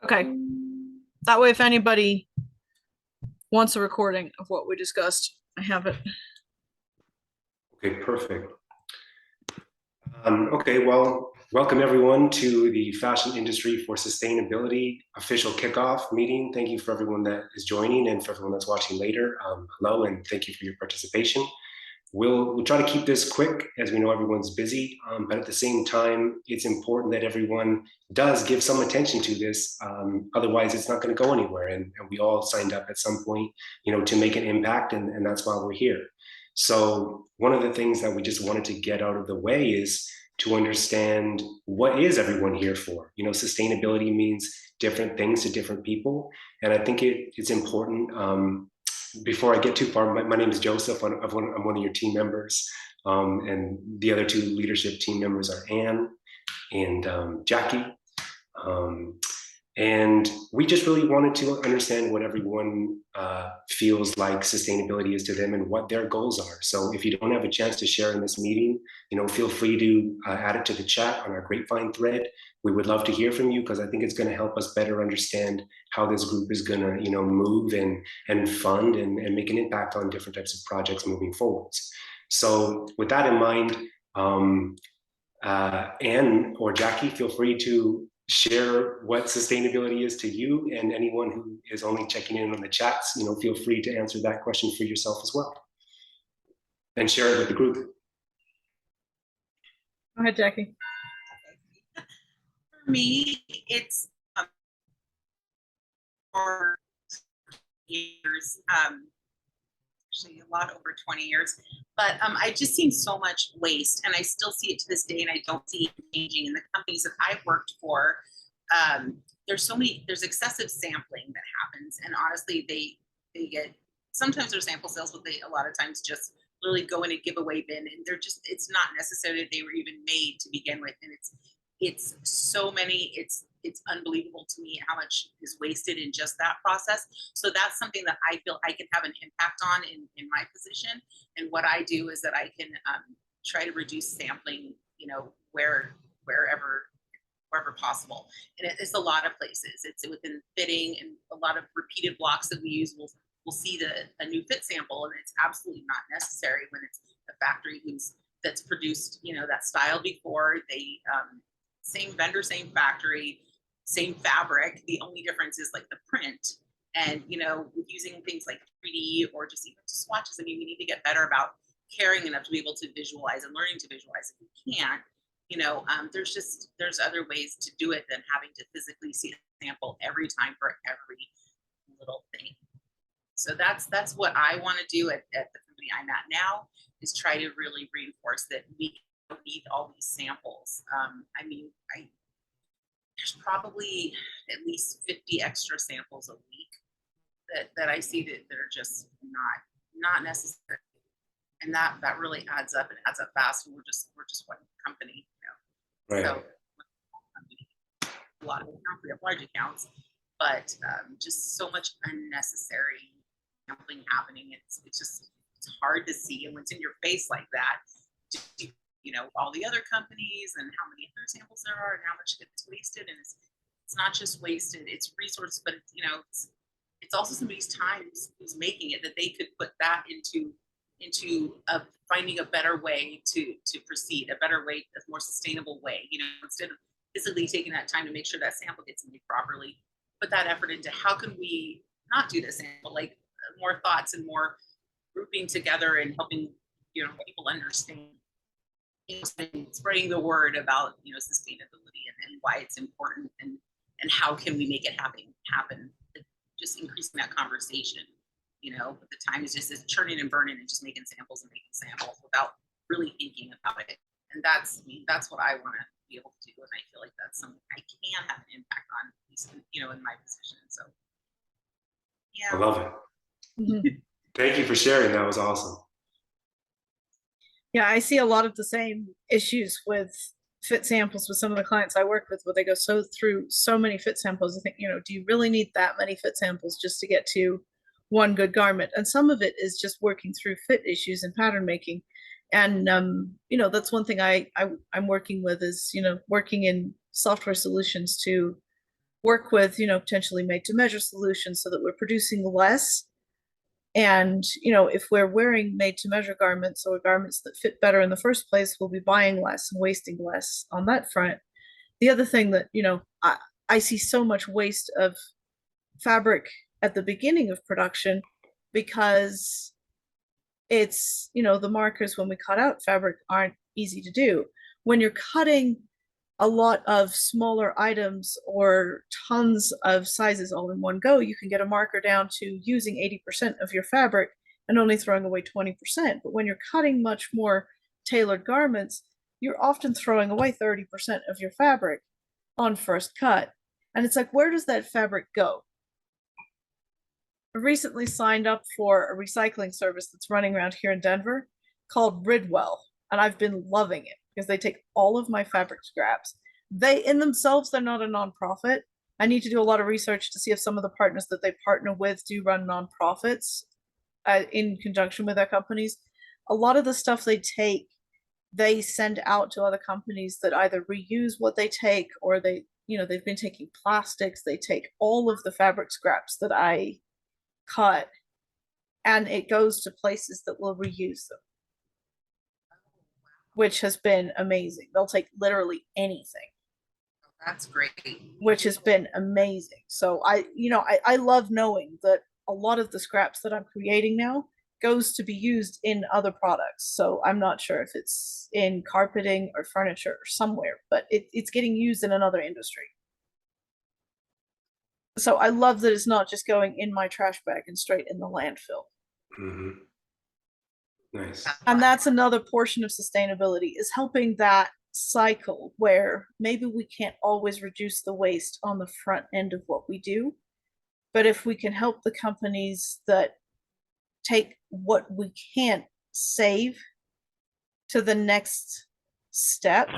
Okay. That way, if anybody wants a recording of what we discussed, I have it. Okay, perfect. Okay, well, welcome everyone to the Fashion Industry for Sustainability official kickoff meeting. Thank you for everyone that is joining and for everyone that's watching later. Hello, and thank you for your participation. We'll try to keep this quick as we know everyone's busy, but at the same time, it's important that everyone does give some attention to this. Otherwise, it's not going to go anywhere. And we all signed up at some point, to make an impact, and that's why we're here. So one of the things that we just wanted to get out of the way is to understand what is everyone here for. Sustainability means different things to different people, and I think it's important. Before I get too far, my name is Joseph. I'm one of your team members, and the other two leadership team members are Anne and Jackie. Um, and we just really wanted to understand what everyone feels like sustainability is to them and what their goals are. So if you don't have a chance to share in this meeting, feel free to add it to the chat on our Grapevine thread. We would love to hear from you because I think it's going to help us better understand how this group is going to, move and fund and make an impact on different types of projects moving forwards. So with that in mind, Anne or Jackie, feel free to share what sustainability is to you, and anyone who is only checking in on the chats, feel free to answer that question for yourself as well and share it with the group. Go ahead, Jackie. For me, it's for years, actually a lot over 20 years, but I've just seen so much waste, and I still see it to this day, and I don't see it changing in the companies that I've worked for. There's excessive sampling that happens, and honestly, they get, sometimes there's sample sales, but they a lot of times just literally go in a giveaway bin, and it's not necessary that they were even made to begin with, and it's so many, it's unbelievable to me how much is wasted in just that process. So that's something that I feel I can have an impact on in my position. And what I do is that I can try to reduce sampling, wherever possible. And it's a lot of places. It's within fitting, and a lot of repeated blocks that we use will see a new fit sample, and it's absolutely not necessary when it's a factory that's produced, that style before. They same vendor, same factory, same fabric. The only difference is like the print. And, with using things like 3D or just even swatches, I mean, we need to get better about caring enough to be able to visualize and learning to visualize. If we can't, there's other ways to do it than having to physically see a sample every time for every little thing. So that's what I want to do at the company I'm at now, is try to really reinforce that we don't need all these samples. I mean, there's probably at least 50 extra samples a week that I see that are just not necessary, and that really adds up, and adds up fast. And we're just one company, Right. So a lot of accounts, we have large accounts, but just so much unnecessary sampling happening. It's hard to see, and when it's in your face like that, all the other companies and how many other samples there are and how much gets wasted. And it's not just wasted, it's resources, but it's also somebody's time who's making it, that they could put that into finding a better way to proceed, a better way, a more sustainable way, instead of physically taking that time to make sure that sample gets made properly, put that effort into how can we not do this sample, like more thoughts and more grouping together and helping people understand, spreading the word about sustainability and why it's important, and how can we make it happen, just increasing that conversation. But the time is just churning and burning and just making samples without really thinking about it. And that's what I want to be able to do, and I feel like that's something I can have an impact on, at least in my position. So yeah, I love it. Mm-hmm. Thank you for sharing. That was awesome. Yeah, I see a lot of the same issues with fit samples with some of the clients I work with, where they go through so many fit samples. I think, do you really need that many fit samples just to get to one good garment? And some of it is just working through fit issues and pattern making. And, that's one thing I'm working with is, working in software solutions to work with, potentially made to measure solutions so that we're producing less. And, if we're wearing made to measure garments or garments that fit better in the first place, we'll be buying less and wasting less on that front. The other thing that, I see so much waste of fabric at the beginning of production because it's, the markers when we cut out fabric aren't easy to do. When you're cutting a lot of smaller items or tons of sizes all in one go, you can get a marker down to using 80% of your fabric and only throwing away 20%. But when you're cutting much more tailored garments, you're often throwing away 30% of your fabric on first cut. And it's like, where does that fabric go? I recently signed up for a recycling service that's running around here in Denver called Ridwell, and I've been loving it because they take all of my fabric scraps. They, in themselves, they're not a nonprofit. I need to do a lot of research to see if some of the partners that they partner with do run nonprofits in conjunction with their companies. A lot of the stuff they take, they send out to other companies that either reuse what they take or they've been taking plastics. They take all of the fabric scraps that I cut and it goes to places that will reuse them, which has been amazing. They'll take literally anything. That's great. Which has been amazing. So I love knowing that a lot of the scraps that I'm creating now goes to be used in other products. So I'm not sure if it's in carpeting or furniture or somewhere, but it's getting used in another industry. So I love that it's not just going in my trash bag and straight in the landfill. Mm-hmm. Nice. And that's another portion of sustainability, is helping that cycle where maybe we can't always reduce the waste on the front end of what we do. But if we can help the companies that take what we can't save to the next step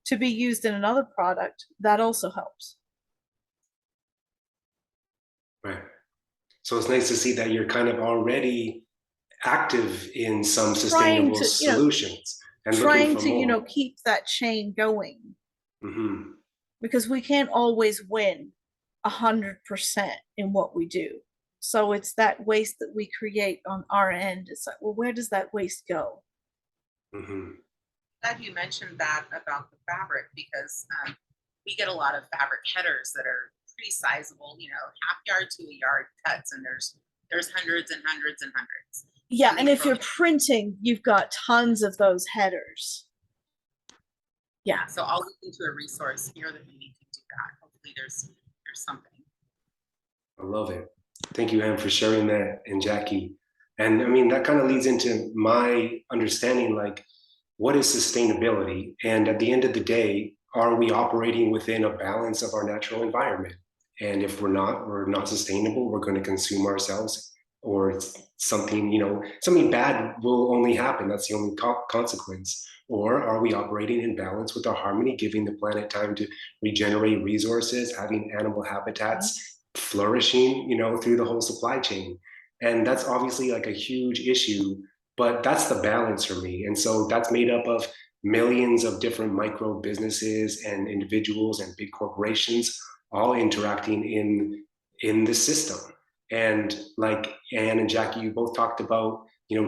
to be used in another product, that also helps. Right. So it's nice to see that you're kind of already active in some sustainable solutions and trying looking for to, more. keep that chain going. Mm-hmm. Because we can't always win 100% in what we do. So it's that waste that we create on our end. It's like, well, where does that waste go? Mm-hmm. Glad you mentioned that about the fabric because we get a lot of fabric headers that are pretty sizable, half yard to a yard cuts, and there's hundreds and hundreds and hundreds. Yeah, and if you're printing, you've got tons of those headers. Yeah. So I'll look into a resource here that maybe can do that. Hopefully there's something. I love it. Thank you, Anne, for sharing that, and Jackie. And I mean, that kind of leads into my understanding, like, what is sustainability? And at the end of the day, are we operating within a balance of our natural environment? And if we're not sustainable, we're going to consume ourselves, or something, something bad will only happen. That's the only consequence. Or are we operating in balance with our harmony, giving the planet time to regenerate resources, having animal habitats flourishing, through the whole supply chain? And that's obviously like a huge issue, but that's the balance for me. And so that's made up of millions of different micro businesses and individuals and big corporations all interacting in the system. And like Anne and Jackie, you both talked about,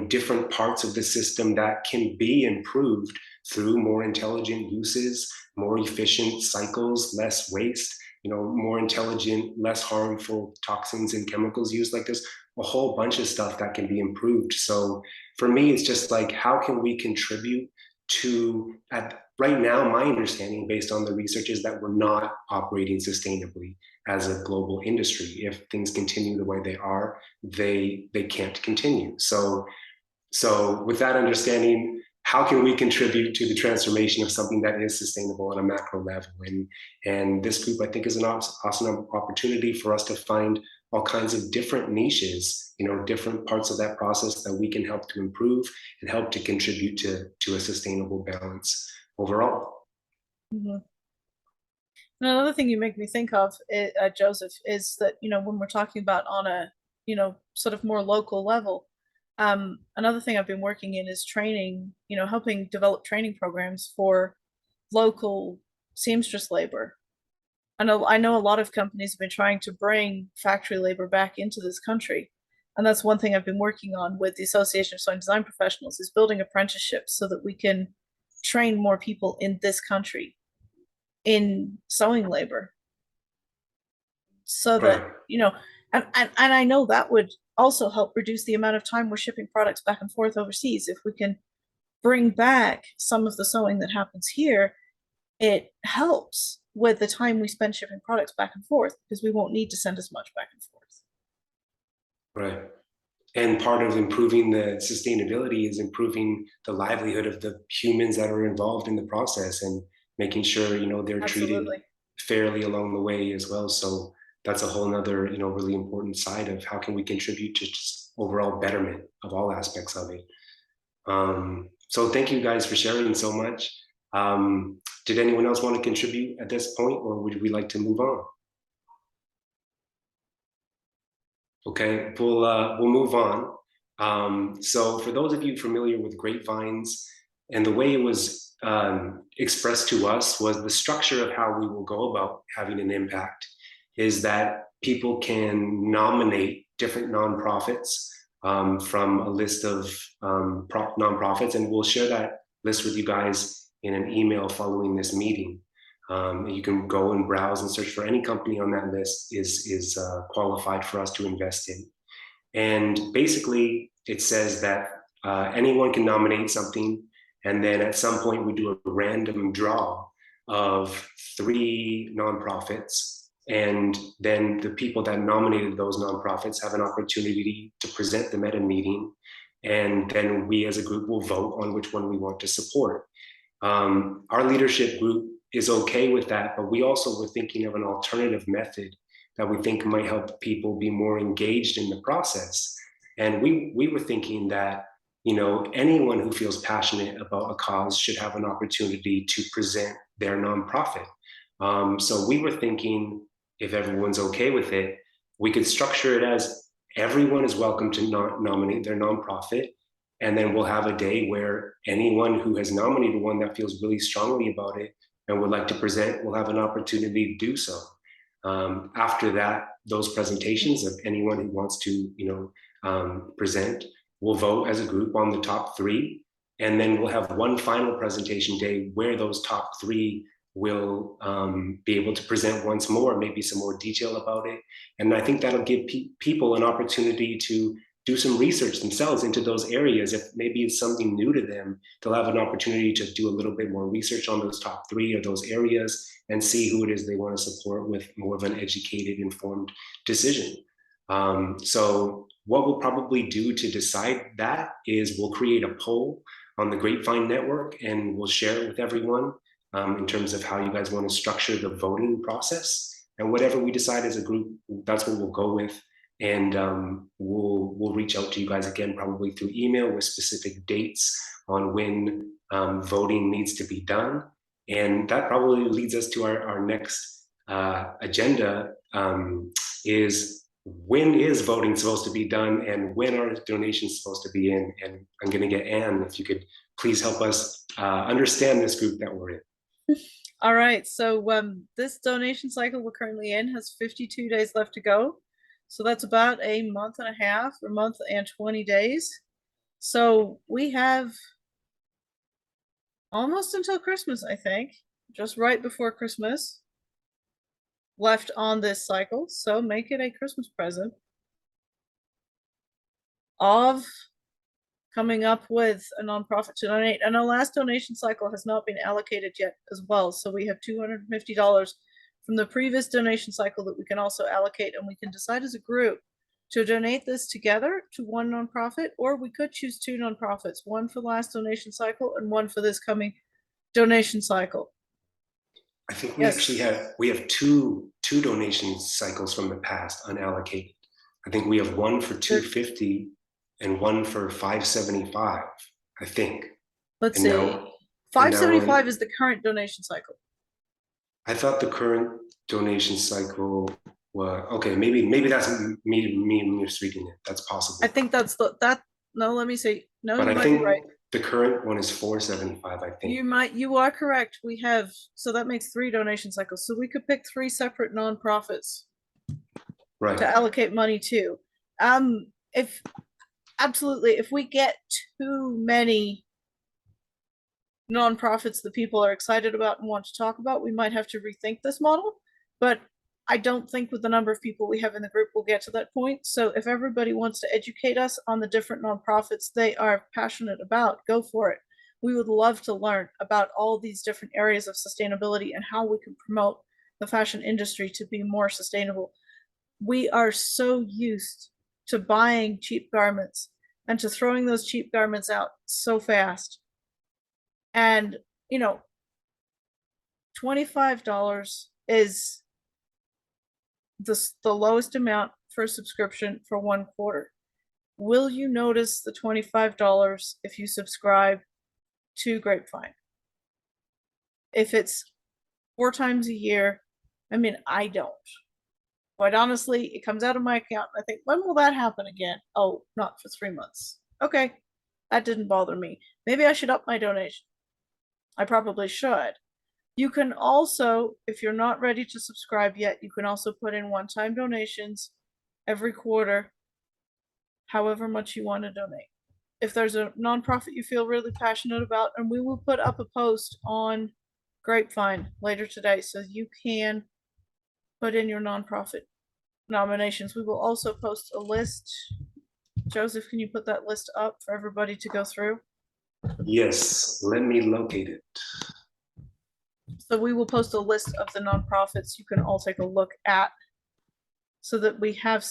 different parts of the system that can be improved through more intelligent uses, more efficient cycles, less waste, more intelligent, less harmful toxins and chemicals used. Like there's a whole bunch of stuff that can be improved. So for me, it's just like, how can we contribute to, right now, my understanding based on the research is that we're not operating sustainably as a global industry. If things continue the way they are, they can't continue. So with that understanding, how can we contribute to the transformation of something that is sustainable on a macro level? And this group, I think, is an awesome opportunity for us to find all kinds of different niches, different parts of that process that we can help to improve and help to contribute to a sustainable balance overall. Mm-hmm. And another thing you make me think of, Joseph, is that, when we're talking about on a, sort of more local level, another thing I've been working in is training, helping develop training programs for local seamstress labor. I know a lot of companies have been trying to bring factory labor back into this country. And that's one thing I've been working on with the Association of Sewing Design Professionals is building apprenticeships so that we can train more people in this country in sewing labor. So that, Right. you know, and I know that would also help reduce the amount of time we're shipping products back and forth overseas. If we can bring back some of the sewing that happens here, it helps with the time we spend shipping products back and forth because we won't need to send as much back and forth. Right. And part of improving the sustainability is improving the livelihood of the humans that are involved in the process and making sure, you know, they're treated Absolutely. fairly along the way as well. So that's a whole nother, you know, really important side of how can we contribute to just overall betterment of all aspects of it. So thank you guys for sharing so much. Did anyone else want to contribute at this point, or would we like to move on? Okay, we'll move on. So for those of you familiar with Grapevines, and the way it was expressed to us was the structure of how we will go about having an impact is that people can nominate different nonprofits from a list of nonprofits, and we'll share that list with you guys in an email following this meeting. You can go and browse and search for any company on that list is qualified for us to invest in. And basically, it says that anyone can nominate something, and then at some point we do a random draw of 3 nonprofits, and then the people that nominated those nonprofits have an opportunity to present them at a meeting, and then we as a group will vote on which one we want to support. Our leadership group is okay with that, but we also were thinking of an alternative method that we think might help people be more engaged in the process. And we were thinking that, you know, anyone who feels passionate about a cause should have an opportunity to present their nonprofit. So we were thinking, if everyone's okay with it, we could structure it as everyone is welcome to nominate their nonprofit. And then we'll have a day where anyone who has nominated one that feels really strongly about it and would like to present will have an opportunity to do so. After that, those presentations of anyone who wants to, you know, present, we'll vote as a group on the top 3, and then we'll have one final presentation day where those top 3 will be able to present once more, maybe some more detail about it. And I think that'll give people an opportunity to do some research themselves into those areas. If maybe it's something new to them, they'll have an opportunity to do a little bit more research on those top 3 or those areas and see who it is they want to support with more of an educated, informed decision. So what we'll probably do to decide that is we'll create a poll on the Grapevine network and we'll share it with everyone in terms of how you guys want to structure the voting process. And whatever we decide as a group, that's what we'll go with. And we'll reach out to you guys again, probably through email with specific dates on when voting needs to be done. And that probably leads us to our next agenda is when is voting supposed to be done and when are donations supposed to be in? And I'm going to get Anne, if you could please help us understand this group that we're in. All right, so this donation cycle we're currently in has 52 days left to go. So that's about a month and a half, or month and 20 days. So we have almost until Christmas, I think, just right before Christmas left on this cycle. So make it a Christmas present of coming up with a nonprofit to donate. And our last donation cycle has not been allocated yet as well. So we have $250 from the previous donation cycle that we can also allocate, and we can decide as a group to donate this together to one nonprofit, or we could choose 2 nonprofits, one for the last donation cycle and one for this coming donation cycle. I think we actually have two donation cycles from the past unallocated. I think we have one for 250 and one for 575, I think. Let's see. 575 is the current donation cycle. I thought the current donation cycle was okay. Maybe that's me misreading it. That's possible. I think that's no. Let me see. No, but you I might think be right. The current one is 475, I think. You are correct. We have, so that makes 3 donation cycles. So we could pick 3 separate nonprofits Right. to allocate money to. If absolutely, if we get too many nonprofits that people are excited about and want to talk about, we might have to rethink this model. But I don't think with the number of people we have in the group we'll get to that point. So if everybody wants to educate us on the different nonprofits they are passionate about, go for it. We would love to learn about all these different areas of sustainability and how we can promote the fashion industry to be more sustainable. We are so used to buying cheap garments and to throwing those cheap garments out so fast. And, you know, $25 is the lowest amount for a subscription for 1 quarter. Will you notice the $25 if you subscribe to Grapevine? If it's 4 times a year, I mean, I don't. Quite honestly, it comes out of my account and I think, when will that happen again? Oh, not for 3 months. Okay, that didn't bother me. Maybe I should up my donation. I probably should. You can also, if you're not ready to subscribe yet, you can also put in one-time donations every quarter, however much you want to donate. If there's a nonprofit you feel really passionate about, and we will put up a post on Grapevine later today so you can put in your nonprofit nominations. We will also post a list. Joseph, can you put that list up for everybody to go through? Yes, let me locate it. So we will post a list of the nonprofits you can all take a look at so that we have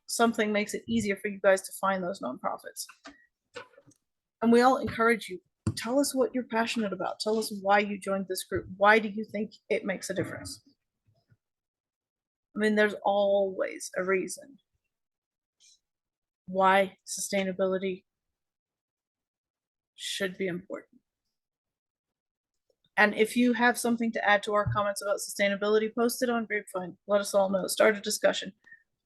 something makes it easier for you guys to find those nonprofits. And we all encourage you, tell us what you're passionate about. Tell us why you joined this group. Why do you think it makes a difference? I mean, there's always a reason why sustainability should be important. And if you have something to add to our comments about sustainability, post it on Grapevine. Let us all know. Start a discussion.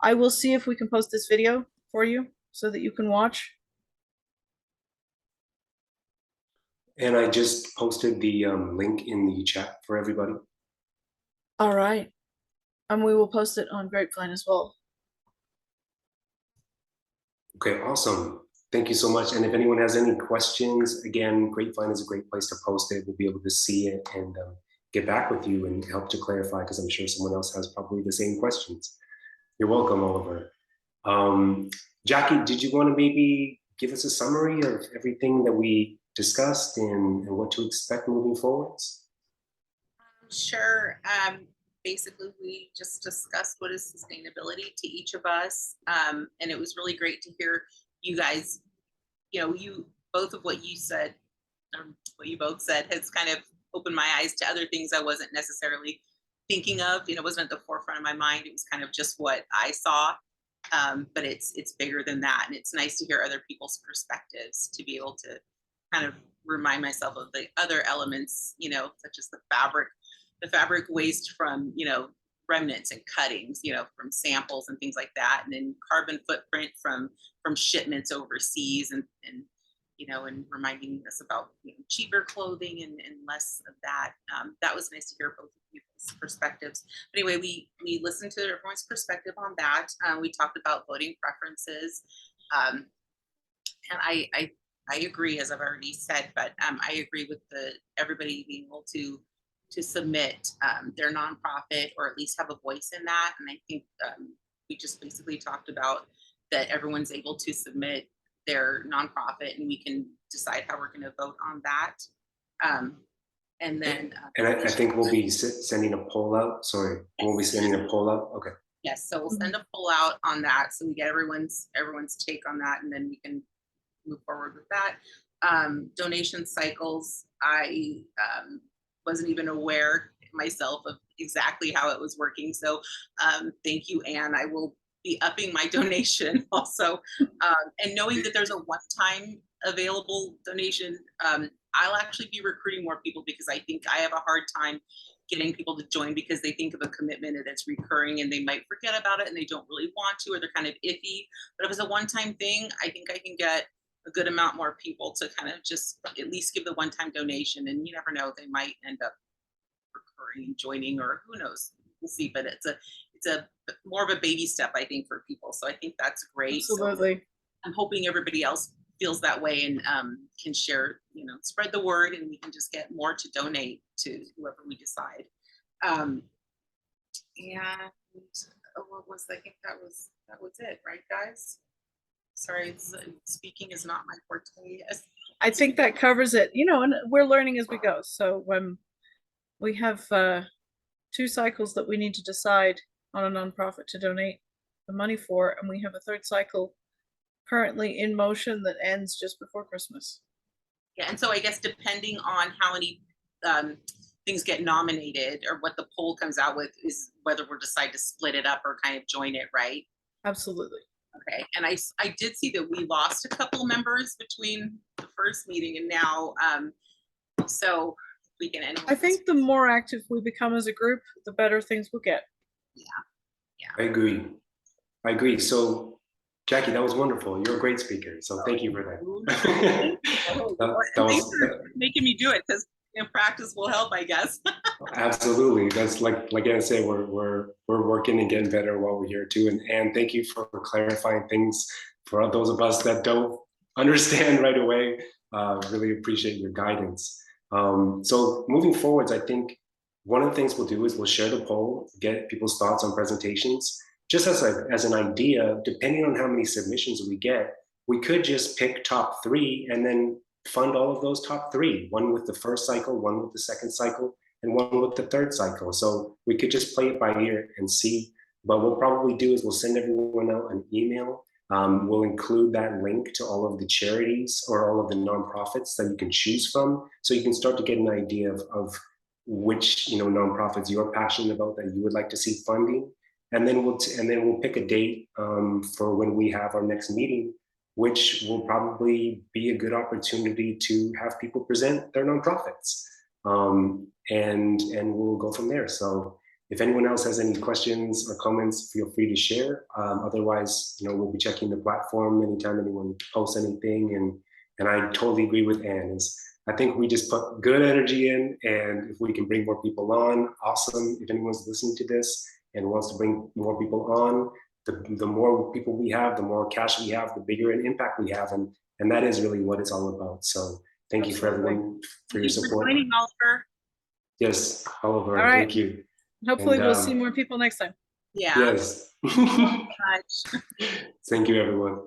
I will see if we can post this video for you so that you can watch. And I just posted the link in the chat for everybody. All right. And we will post it on Grapevine as well. Okay, awesome. Thank you so much. And if anyone has any questions, again, Grapevine is a great place to post it. We'll be able to see it and get back with you and help to clarify, because I'm sure someone else has probably the same questions. You're welcome, Oliver. Jackie, did you want to maybe give us a summary of everything that we discussed and what to expect moving forwards? Sure. Basically, we just discussed what is sustainability to each of us. And it was really great to hear you guys, both of what you said, what you both said has kind of opened my eyes to other things I wasn't necessarily thinking of. It wasn't at the forefront of my mind. It was kind of just what I saw. But it's bigger than that. And it's nice to hear other people's perspectives, to be able to kind of remind myself of the other elements, such as the fabric waste from, remnants and cuttings, from samples and things like that. And then carbon footprint from shipments overseas and reminding us about cheaper clothing and less of that. That was nice to hear both of people's perspectives. But anyway, we listened to everyone's perspective on that. We talked about voting preferences. And I agree, as I've already said, but I agree with everybody being able to submit their nonprofit, or at least have a voice in that. And I think we just basically talked about that everyone's able to submit their nonprofit and we can decide how we're going to vote on that. And then and I think we'll be sending a poll out. Sorry, we'll be sending a poll out. Okay. Yes, so we'll send a poll out on that so we get everyone's take on that, and then we can move forward with that. Donation cycles, I wasn't even aware myself of exactly how it was working. So thank you, Anne. I will be upping my donation also. And knowing that there's a one-time available donation, I'll actually be recruiting more people, because I think I have a hard time getting people to join because they think of a commitment that's recurring and they might forget about it and they don't really want to, or they're kind of iffy. But if it's a one-time thing, I think I can get a good amount more people to kind of just at least give the one-time donation, and you never know, they might end up recurring, joining, or who knows, we'll see. But it's a more of a baby step, I think, for people. So I think that's great. Absolutely. So I'm hoping everybody else feels that way and can share, spread the word, and we can just get more to donate to whoever we decide. And what was, I think that was it, right, guys? Sorry, speaking is not my forte. Yes. I think that covers it, and we're learning as we go. So when we have 2 cycles that we need to decide on a nonprofit to donate the money for, and we have a 3rd cycle currently in motion that ends just before Christmas. Yeah, and so I guess depending on how many things get nominated or what the poll comes out with is whether we'll decide to split it up or kind of join it, right? Absolutely. Okay, and I did see that we lost a couple members between the first meeting and now, so we can end. I think the more active we become as a group, the better things will get. I agree. So Jackie, that was wonderful. You're a great speaker. So thank you for that. Thanks for making me do it, because practice will help, I guess. Absolutely. That's like I said, we're working and getting better while we're here too. And thank you for clarifying things for those of us that don't understand right away. Really appreciate your guidance. So moving forwards, I think one of the things we'll do is we'll share the poll, get people's thoughts on presentations. Just as an idea, depending on how many submissions we get, we could just pick top 3 and then fund all of those top 3, one with the first cycle, one with the second cycle, and one with the 3rd cycle. So we could just play it by ear and see. But what we'll probably do is we'll send everyone out an email. We'll include that link to all of the charities or all of the nonprofits that you can choose from, so you can start to get an idea of which nonprofits you're passionate about that you would like to see funding. And then we'll pick a date for when we have our next meeting, which will probably be a good opportunity to have people present their nonprofits, and we'll go from there. So if anyone else has any questions or comments, feel free to share. Otherwise, we'll be checking the platform anytime anyone posts anything. And I totally agree with Anne. I think we just put good energy in, and if we can bring more people on, awesome. If anyone's listening to this and wants to bring more people on, the more people we have, the more cash we have, the bigger an impact we have. And that is really what it's all about. So thank you for everyone for your support. Thank you for joining, Oliver. Yes, Oliver, All right. thank you. Hopefully we'll see more people next time. Yeah. Yes. Thank you so much. Thank you, everyone.